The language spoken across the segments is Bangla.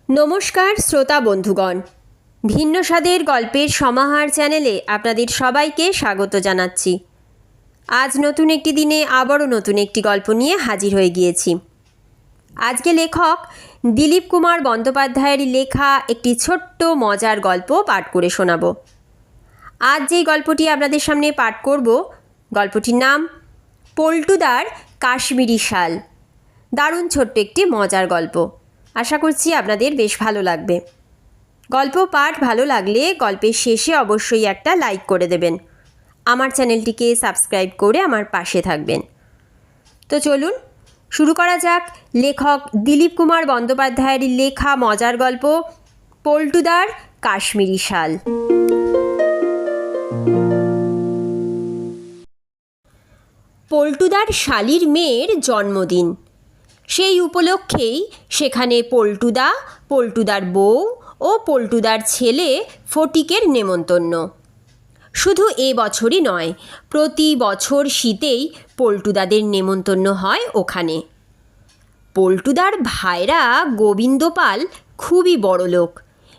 নমস্কার শ্রোতা বন্ধুগণ, ভিন্ন স্বাদের গল্পের সমাহার চ্যানেলে আপনাদের সবাইকে স্বাগত জানাচ্ছি। আজ নতুন একটি দিনে আবারও নতুন একটি গল্প নিয়ে হাজির হয়ে গিয়েছি। আজকে লেখক দিলীপ কুমার বন্দ্যোপাধ্যায়ের লেখা একটি ছোট্ট মজার গল্প পাঠ করে শোনাব। আজ যেই গল্পটি আপনাদের সামনে পাঠ করব, গল্পটির নাম পল্টুদার কাশ্মীরি শাল। দারুণ ছোট্ট একটি মজার গল্প। আশা করছি আপনাদের বেশ ভালো লাগবে। গল্প পাঠ ভালো লাগলে গল্পের শেষে অবশ্যই একটা লাইক করে দেবেন। আমার চ্যানেলটিকে সাবস্ক্রাইব করে আমার পাশে থাকবেন। তো চলুন শুরু করা যাক লেখক দিলীপ কুমার বন্দ্যোপাধ্যায়ের লেখা মজার গল্প পল্টুদার কাশ্মীরি শাল। পল্টুদার শালির মেয়ের জন্মদিন। সেই উপলক্ষেই সেখানে পল্টুদা, পল্টুদার বউ ও পল্টুদার ছেলে ফটিকের নেমন্তন্ন। শুধু এ বছরই নয়, প্রতি বছর শীতেই পল্টুদাদের নেমন্তন্ন হয় ওখানে। পল্টুদার ভাইরা গোবিন্দপাল খুবই বড়লোক,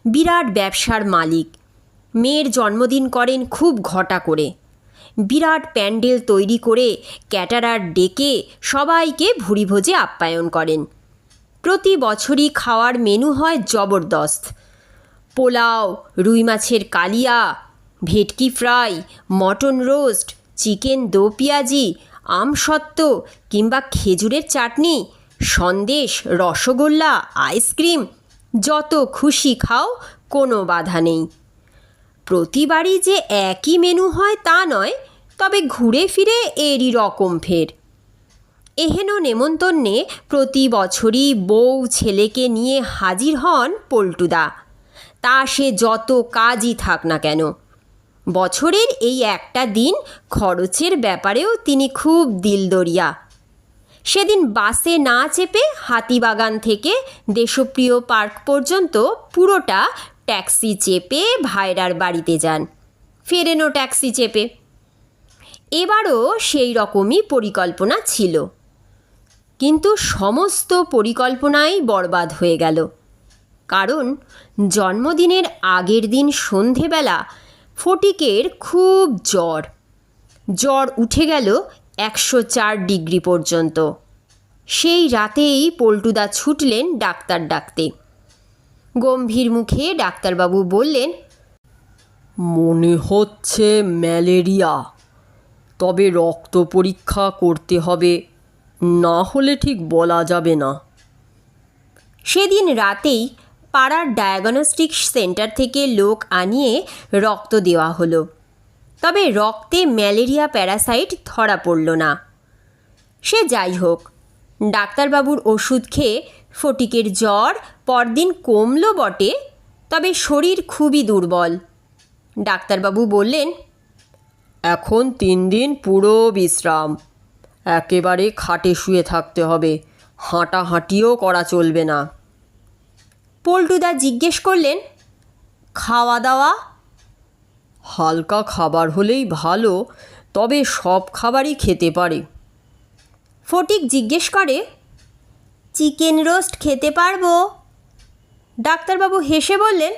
বিরাট ব্যবসার মালিক। মেয়ের জন্মদিন করেন খুব ঘটা করে। বিরাট প্যান্ডেল তৈরি করে ক্যাটারার ডেকে সবাইকে ভুরিভোজে আপ্যায়ন করেন। প্রতি বছরই খাওয়ার মেনু হয় জবরদস্ত। পোলাও, রুই মাছের কালিয়া, ভেটকি ফ্রাই, মটন রোস্ট, চিকেন দো পেঁয়াজি, আমসত্ত্ব কিংবা খেজুরের চাটনি, সন্দেশ, রসগোল্লা, আইসক্রিম, যত খুশি খাও, কোনো বাধা নেই। প্রতিবারই যে একই মেনু হয় তা নয়, তবে ঘুরে ফিরে এরই রকম ফের। এহেন নেমন্তন্নে প্রতি বছরই বউ ছেলেকে নিয়ে হাজির হন পল্টুদা, তা সে যত কাজই থাক না কেন। বছরের এই একটা দিন খরচের ব্যাপারেও তিনি খুব দিলদরিয়া। সেদিন বাসে না চেপে হাতিবাগান থেকে দেশপ্রিয় পার্ক পর্যন্ত পুরোটা ট্যাক্সি চেপে ভাইরার বাড়িতে যান, ফেরেনও ট্যাক্সি চেপে। এবারও সেই রকমই পরিকল্পনা ছিল, কিন্তু সমস্ত পরিকল্পনাই বরবাদ হয়ে গেল। কারণ জন্মদিনের আগের দিন সন্ধেবেলা ফটিকের খুব জ্বর উঠে গেল 104 ডিগ্রি পর্যন্ত। সেই রাতেই পল্টুদা ছুটলেন ডাক্তার ডাকতে। গম্ভীর মুখে ডাক্তারবাবু বললেন, মনে হচ্ছে ম্যালেরিয়া, তবে রক্ত পরীক্ষা করতে হবে, না হলে ঠিক বলা যাবে না। সেদিন রাতেই পাড়ার ডায়াগনস্টিক সেন্টার থেকে লোক আনিয়ে রক্ত দেওয়া হলো, তবে রক্তে ম্যালেরিয়া প্যারাসাইট ধরা পড়ল না। সে যাই হোক, ডাক্তারবাবুর ওষুধ খেয়ে ফটিকের জ্বর পরদিন কমল বটে, তবে শরীর খুবই দুর্বল। ডাক্তারবাবু বললেন, এখন 3 দিন পুরো বিশ্রাম, একেবারে খাটে শুয়ে থাকতে হবে, হাঁটাহাঁটিও করা চলবে না। পল্টুদা জিজ্ঞেস করলেন, খাওয়া দাওয়া? হালকা খাবার হলেই ভালো, তবে সব খাবারই খেতে পারে। ফটিক জিজ্ঞেস করে, চিকেন রোস্ট খেতে পারবো? ডাক্তারবাবু হেসে বললেন,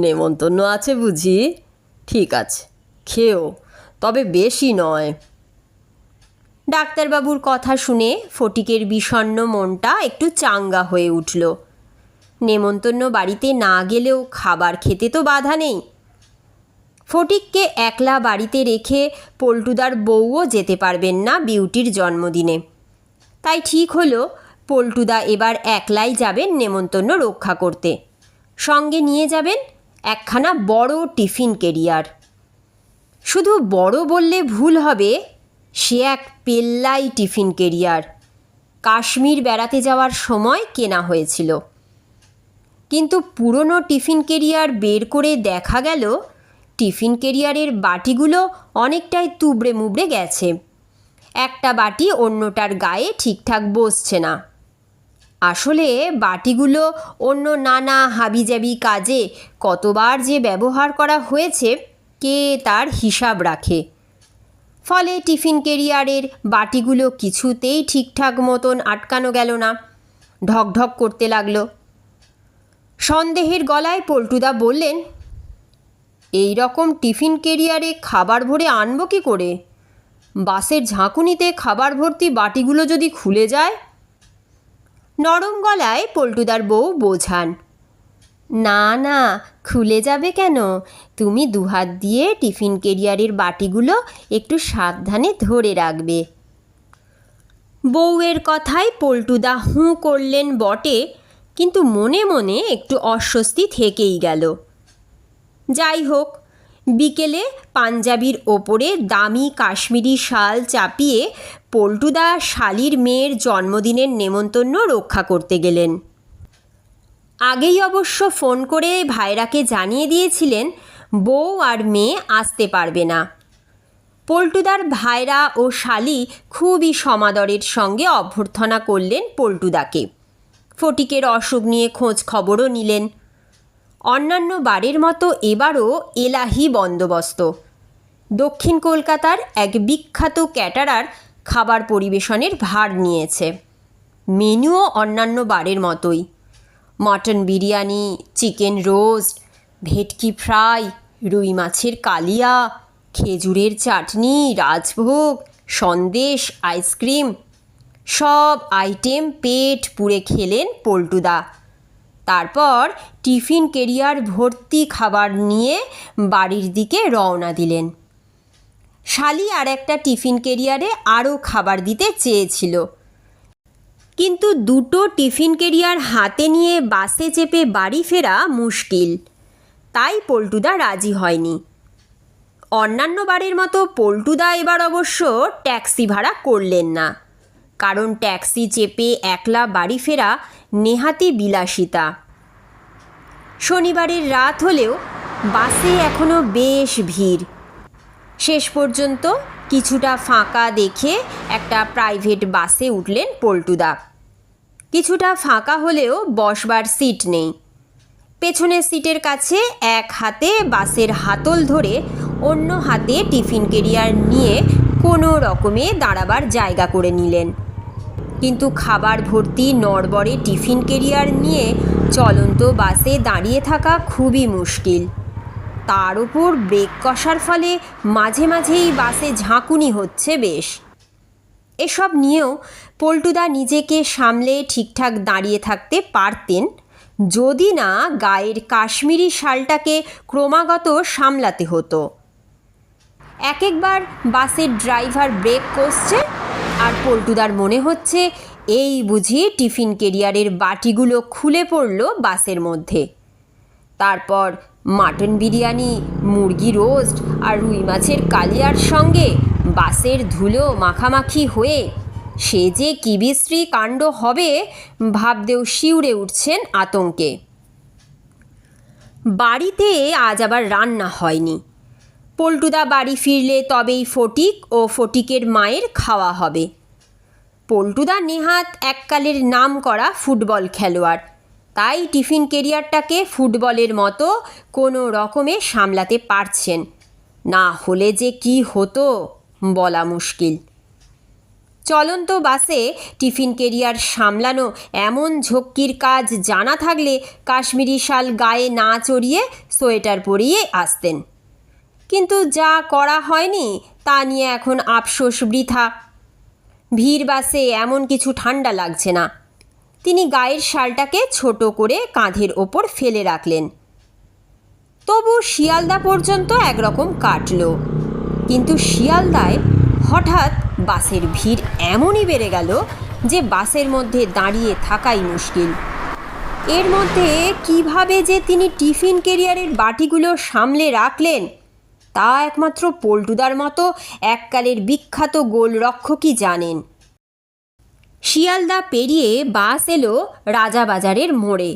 নেমন্তন্ন আছে বুঝি? ঠিক আছে, খেও, তবে বেশি নয়। ডাক্তারবাবুর কথা শুনে ফটিকের বিষণ্ণ মনটা একটু চাঙ্গা হয়ে উঠল। নেমন্তন্ন বাড়িতে না গেলেও খাবার খেতে তো বাধা নেই। ফটিককে একলা বাড়িতে রেখে পল্টুদার বউও যেতে পারবেন না বিউটির জন্মদিনে। তাই ঠিক হলো পল্টুদা এবার একলাই যাবেন নেমন্তন্ন রক্ষা করতে। সঙ্গে নিয়ে যাবেন একখানা বড় টিফিন ক্যারিয়ার। শুধু বড় বললে ভুল হবে, সে এক পেল্লাই টিফিন ক্যারিয়ার। কাশ্মীর বেড়াতে যাওয়ার সময় কেনা হয়েছিল, কিন্তু পুরনো টিফিন ক্যারিয়ার বের করে দেখা গেল টিফিন ক্যারিয়ারের বাটিগুলো অনেকটাই তুবড়ে মুবড়ে গেছে। একটা বাটি অন্যটার গায়ে ঠিকঠাক বসছে না। আসলে বাটিগুলো অন্য নানা হাবিজাবি কাজে কতবার যে ব্যবহার করা হয়েছে কে তার হিসাব রাখে। ফলে টিফিন ক্যারিয়ারের বাটিগুলো কিছুতেই ঠিকঠাক মতন আটকানো গেল না, ঢকঢক করতে লাগলো। সন্দেহের গলায় পল্টুদা বললেন, এই রকম টিফিন কেরিয়ারে খাবার ভরে আনবো কী করে? বাসের ঝাঁকুনিতে খাবার ভর্তি বাটিগুলো যদি খুলে যায়? নরম গলায় পল্টুদার বউ বোঝান, না না, খুলে যাবে কেন? তুমি দুহাত দিয়ে টিফিন কেরিয়ারের বাটিগুলো একটু সাবধানে ধরে রাখবে। বউয়ের কথায় পল্টুদা হুঁ করলেন বটে, কিন্তু মনে মনে একটু অস্বস্তি থেকেই গেল। যাই হোক, বিকেলে পাঞ্জাবির ওপরে দামি কাশ্মীরি শাল চাপিয়ে পল্টুদা শালির মেয়ের জন্মদিনের নেমন্তন্ন রক্ষা করতে গেলেন। আগেই অবশ্য ফোন করে ভাইরাকে জানিয়ে দিয়েছিলেন বউ আর মেয়ে আসতে পারবে না। পল্টুদার ভাইরা ও শালি খুবই সমাদরের সঙ্গে অভ্যর্থনা করলেন পল্টুদাকে। ফটিকের অসুখ নিয়ে খোঁজ খবরও নিলেন। অন্যান্য বারের মতো এবারও এলাহি বন্দোবস্ত। দক্ষিণ কলকাতার এক বিখ্যাত ক্যাটারার খাবার পরিবেশনের ভার নিয়েছে। মেনুও অন্যান্য বারের মতোই, মটন বিরিয়ানি, চিকেন রোস্ট, ভেটকি ফ্রাই, রুই মাছের কালিয়া, খেজুরের চাটনি, রাজভোগ, সন্দেশ, আইসক্রিম, সব আইটেম পেট পুড়ে খেলেন পল্টুদা। তারপর টিফিন কেরিয়ার ভর্তি খাবার নিয়ে বাড়ির দিকে রওনা দিলেন। শালি আর একটা টিফিন কেরিয়ারে আরও খাবার দিতে চেয়েছিল, কিন্তু দুটো টিফিন কেরিয়ার হাতে নিয়ে বাসে চেপে বাড়ি ফেরা মুশকিল, তাই পল্টুদা রাজি হয়নি। অন্যান্য বারের মতো পল্টুদা এবার অবশ্য ট্যাক্সি ভাড়া করলেন না, কারণ ট্যাক্সি চেপে একলা বাড়ি ফেরা নেহাতি বিলাসিতা। শনিবারের রাত হলেও বাসে এখনও বেশ ভিড়। শেষ পর্যন্ত কিছুটা ফাঁকা দেখে একটা প্রাইভেট বাসে উঠলেন পল্টুদা। কিছুটা ফাঁকা হলেও বসবার সিট নেই। পেছনের সিটের কাছে এক হাতে বাসের হাতল ধরে অন্য হাতে টিফিন কেরিয়ার নিয়ে কোনো রকমে দাঁড়াবার জায়গা করে নিলেন। কিন্তু খাবার ভর্তি নড়বড়ে টিফিন কেরিয়ার নিয়ে চলন্ত বাসে দাঁড়িয়ে থাকা খুবই মুশকিল। তার উপর ব্রেক কষার ফলে মাঝে মাঝেই বাসে ঝাঁকুনি হচ্ছে বেশ। এসব নিয়েও পল্টুদা নিজেকে সামলে ঠিকঠাক দাঁড়িয়ে থাকতে পারতেন, যদি না গায়ের কাশ্মীরি শালটাকে ক্রমাগত সামলাতে হতো। এক একবার বাসের ড্রাইভার ব্রেক কষছে আর পল্টুদার মনে হচ্ছে এই বুঝি টিফিন কেরিয়ারের বাটিগুলো খুলে পড়ল বাসের মধ্যে। তারপর মাটন বিরিয়ানি, মুরগি রোস্ট আর রুই মাছের কালিয়ার সঙ্গে বাসের ধুলো মাখামাখি হয়ে সে যে কী বিশ্রী কাণ্ড হবে ভাবতেও শিউরে উঠছেন আতঙ্কে। বাড়িতে আজ আবার রান্না হয়নি। পল্টুদা বাড়ি ফিরলে তবেই ফটিক ও ফটিকের মায়ের খাওয়া হবে। পল্টুদা নেহাত এককালের নাম করা ফুটবল খেলোয়াড়, তাই টিফিন কেরিয়ারটাকে ফুটবলের মতো কোনো রকমে সামলাতে পারছেন, না হলে যে কি হতো বলা মুশকিল। চলন্ত বাসে টিফিন কেরিয়ার সামলানো এমন ঝক্কির কাজ জানা থাকলে কাশ্মীরি শাল গায়ে না চড়িয়ে সোয়েটার পরিয়ে আসতেন, কিন্তু যা করা হয়নি তা নিয়ে এখন আফসোস বৃথা। ভিড় বাসে এমন কিছু ঠান্ডা লাগছে না। তিনি গায়ের শালটাকে ছোট করে কাঁধের ওপর ফেলে রাখলেন। তবু শিয়ালদা পর্যন্ত একরকম কাটল, কিন্তু শিয়ালদায় হঠাৎ বাসের ভিড় এমনই বেড়ে গেল যে বাসের মধ্যে দাঁড়িয়ে থাকাই মুশকিল। এর মধ্যে কিভাবে যে তিনি টিফিন কেরিয়ারের বাটিগুলো সামলে রাখলেন তা একমাত্র পল্টুদার মতো এককালের বিখ্যাত গোলরক্ষকই জানেন। শিয়ালদা পেরিয়ে বাস এলো রাজাবাজারের মোড়ে,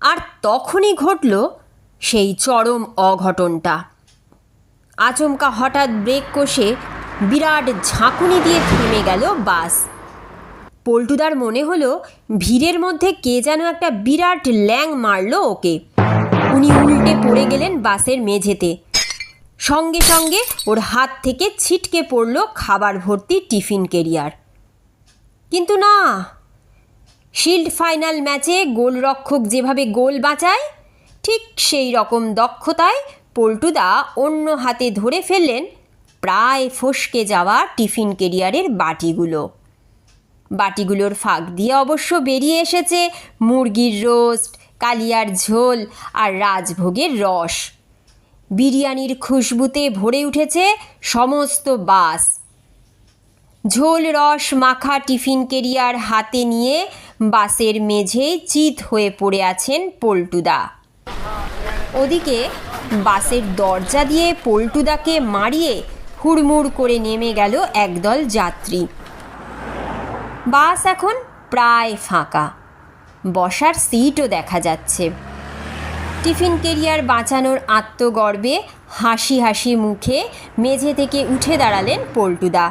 আর তখনই ঘটল সেই চরম অঘটনটা। আচমকা হঠাৎ ব্রেক কষে বিরাট ঝাঁকুনি দিয়ে থেমে গেল বাস। পল্টুদার মনে হলো ভিড়ের মধ্যে কে যেন একটা বিরাট ল্যাং মারল ওকে। উনি উল্টে পড়ে গেলেন বাসের মেঝেতে। সঙ্গে সঙ্গে ওর হাত থেকে ছিটকে পড়ল খাবার ভর্তি টিফিন কেরিয়ার। কিন্তু না, শিল্ড ফাইনাল ম্যাচে গোলরক্ষক যেভাবে গোল বাঁচায়, ঠিক সেই রকম দক্ষতায় পল্টুদা অন্য হাতে ধরে ফেললেন প্রায় ফসকে যাওয়া টিফিন কেরিয়ারের বাটিগুলোর ফাঁক দিয়ে অবশ্য বেরিয়ে এসেছে মুরগির রোস্ট, কালিয়ার ঝোল আর রাজভোগের রস। বিরিয়ানির খুশবুতে ভরে উঠেছে সমস্ত বাস। ঝোল রস মাখা টিফিন কেরিয়ার হাতে নিয়ে বাসের মেঝেই চিত হয়ে পড়ে আছেন পল্টুদা। ওদিকে বাসের দরজা দিয়ে পল্টুদাকে মারিয়ে হুড়মুড় করে নেমে গেল একদল যাত্রী। বাস এখন প্রায় ফাঁকা, বসার সিটও দেখা যাচ্ছে। টিফিন কেরিয়ার বাঁচানোর আত্মগর্বে হাসি হাসি মুখে মেঝে থেকে উঠে দাঁড়ালেন পল্টুদা।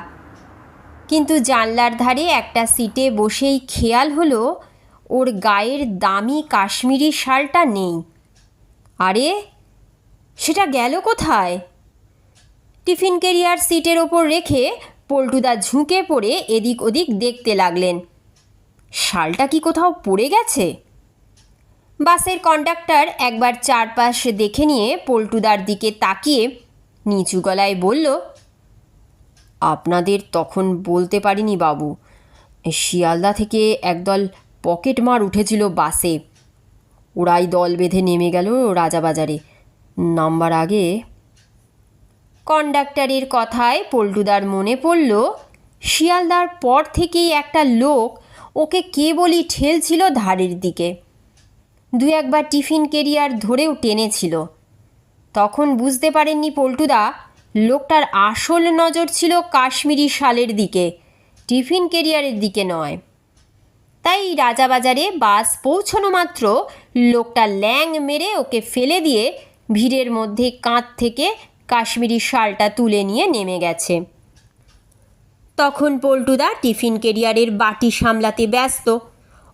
কিন্তু জানলার ধারে একটা সিটে বসেই খেয়াল হলো ওর গায়ের দামি কাশ্মীরি শালটা নেই। আরে, সেটা গেল কোথায়? টিফিন কেরিয়ার সিটের ওপর রেখে পল্টুদা ঝুঁকে পড়ে এদিক ওদিক দেখতে লাগলেন। শালটা কি কোথাও পড়ে গেছে? বাসের কন্ডাক্টর একবার চারপাশ দেখে নিয়ে পল্টুদার দিকে তাকিয়ে নিচু গলায় বলল, আপনাদের তখন বলতে পারিনি বাবু, শিয়ালদা থেকে একদল পকেটমার উঠেছিল বাসে, ওরাই দল বেঁধে নেমে গেল রাজাবাজারে, নামবার আগে। কন্ডাক্টরের কথায় পল্টুদার মনে পড়ল শিয়ালদার পর থেকেই একটা লোক ওকে কেবলই ঠেলছিল ধারের দিকে। দু একবার টিফিন কেরিয়ার ধরেও টেনেছিল। তখন বুঝতে পারেননি পল্টুদা লোকটার আসল নজর ছিল কাশ্মীরি শালের দিকে, টিফিন কেরিয়ারের দিকে নয়। তাই রাজাবাজারে বাস পৌঁছানো মাত্র লোকটা ল্যাং মেরে ওকে ফেলে দিয়ে ভিড়ের মধ্যে কাঁধ থেকে কাশ্মীরি শালটা তুলে নিয়ে নেমে গেছে। তখন পল্টুদা টিফিন কেরিয়ারের বাটি সামলাতে ব্যস্ত,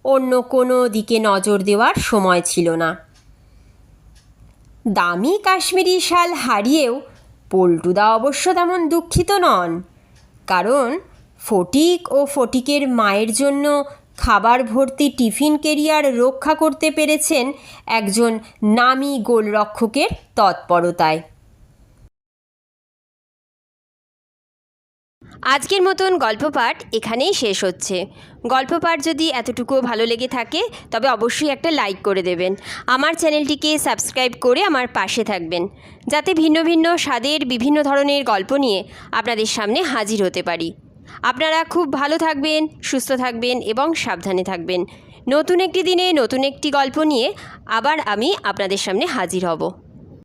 অন্য কোনো দিকে নজর দেওয়ার সময় ছিল না। দামি কাশ্মীরি শাল হারিয়েও পল্টুদা অবশ্য তেমন দুঃখিত নন, কারণ ফটিক ও ফটিকের মায়ের জন্য খাবার ভর্তি টিফিন কেরিয়ার রক্ষা করতে পেরেছেন একজন নামী গোলরক্ষকের তৎপরতায়। আজকের মতন গল্প পাঠ এখানেই শেষ হচ্ছে। গল্প পাঠ যদি এতটুকুও ভালো লেগে থাকে তবে অবশ্যই একটা লাইক করে দেবেন। আমার চ্যানেলটিকে সাবস্ক্রাইব করে আমার পাশে থাকবেন, যাতে ভিন্ন ভিন্ন স্বাদের বিভিন্ন ধরনের গল্প নিয়ে আপনাদের সামনে হাজির হতে পারি। আপনারা খুব ভালো থাকবেন, সুস্থ থাকবেন এবং সাবধানে থাকবেন। নতুন একটি দিনে নতুন একটি গল্প নিয়ে আবার আমি আপনাদের সামনে হাজির হব।